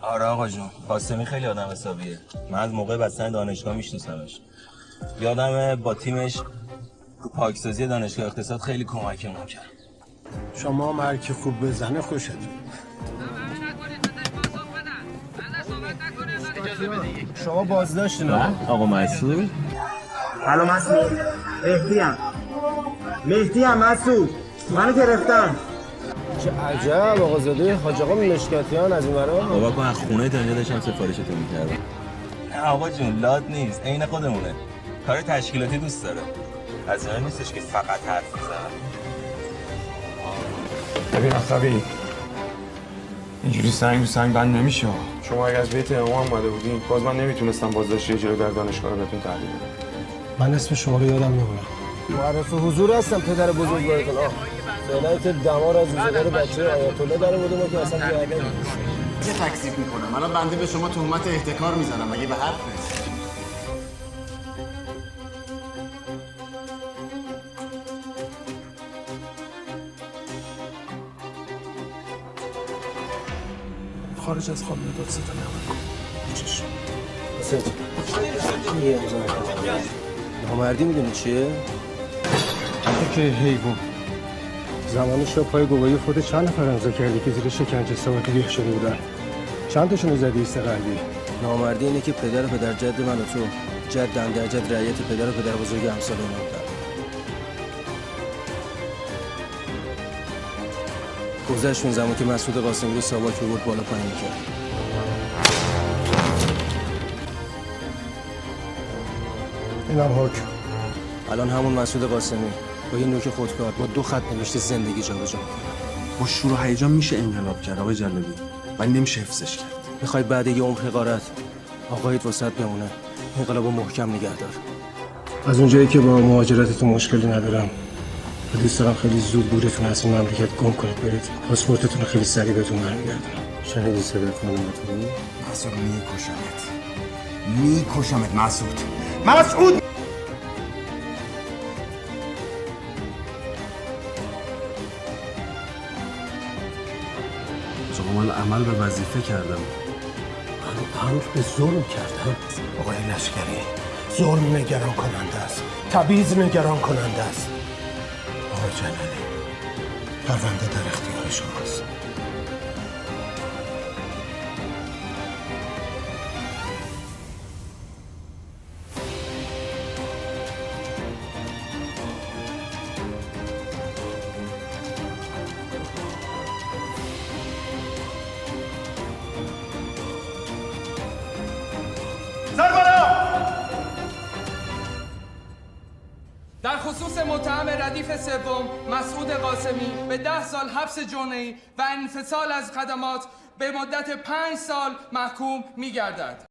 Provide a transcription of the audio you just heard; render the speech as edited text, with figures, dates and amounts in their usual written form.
آره آقا جون، قاسمی خیلی آدم حسابیه. من از موقع بستن دانشگاه میشناسمش. یادمه با تیمش تو پاکسازی دانشگاه اقتصاد خیلی کمکمون کرد. شما مرک خوب بزنه خوشتون. شما بازداشتین آقا مسعود؟ الو مسعود، مهدیم مسعود، منو گرفتن. چه عجب آقازاده حاج آقا مشکاتیان از این ورا. بابا کن از خونه دنیا داشتم سفارشتو میکردم. نه آقا جون، لاد نیست، عین خودمونه. کار تشکیلاتی دوست داره. از این نیستش که فقط حرف میزنه. ببین اخوی، اینجوری سنگ رو سنگ بند نمیشه. شما اگه از بیت امام اومده بودین باز من نمیتونستم بازداشتی اجرا در دانشگاه رو بهتون تحویل بدم. من اسم شما رو یادم نمیاد. معرف حضور هستم پدر بزرگوارتون. فعلا که دمار از روزگار بچه آیت الله در بوده ما که اصلا بیاده چه تکذیب میکنم؟ الان بنده به شما تهمت احتکار میزنم، مگه به حرفه؟ خارج از خانم دادستان نمون. چشم. نامردی میدونی چیه؟ که حیوان زمانی شب پای گواهی خود چند نفر امضا کردی که زیر شکنجه ساواتی ریخ شده بودن؟ چند تاشونو زدی ایست قلبی؟ نامردی اینه که پدر و پدر جد من و تو جد در جد رعیت پدر و پدر بزرگ امثال اینا بودن. گذشت اون زمان که مسعود قاسمی رو ساواک بود بالا پایین می‌کرد. اینم حکم. الان همون مسعود قاسمی با این نوک خودکار با 2 خط نوشته زندگی جابجا می‌کنه. با شور و هیجان میشه انقلاب کرد آقای جلالی، ولی نمیشه حفظش کرد. میخوای بعد یه عمر حقارت آقایت وسط بمونه، انقلابو محکم نگه دار. از اونجایی که با مهاجرتتون مشکلی ندارم و دوست دارم خیلی زود بورتون از این مملکت گم کنید برید. پاسپورتتون رو خیلی سریع بهتون برمیگردونم. شنیدی صدای خانمتون؟ مسعود میکشمت مسعود. من عمل به وظیفه کردم. من امر به ظلم کردم. آقای لشکری، ظلم نگران کننده است، تبعیض نگران کننده است. آقای جلالی، پرونده در اختیار شماست. در خصوص متهم ردیف سوم مسعود قاسمی به 10 سال حبس جنحی و انفصال از خدمات به مدت 5 سال محکوم می‌گردد.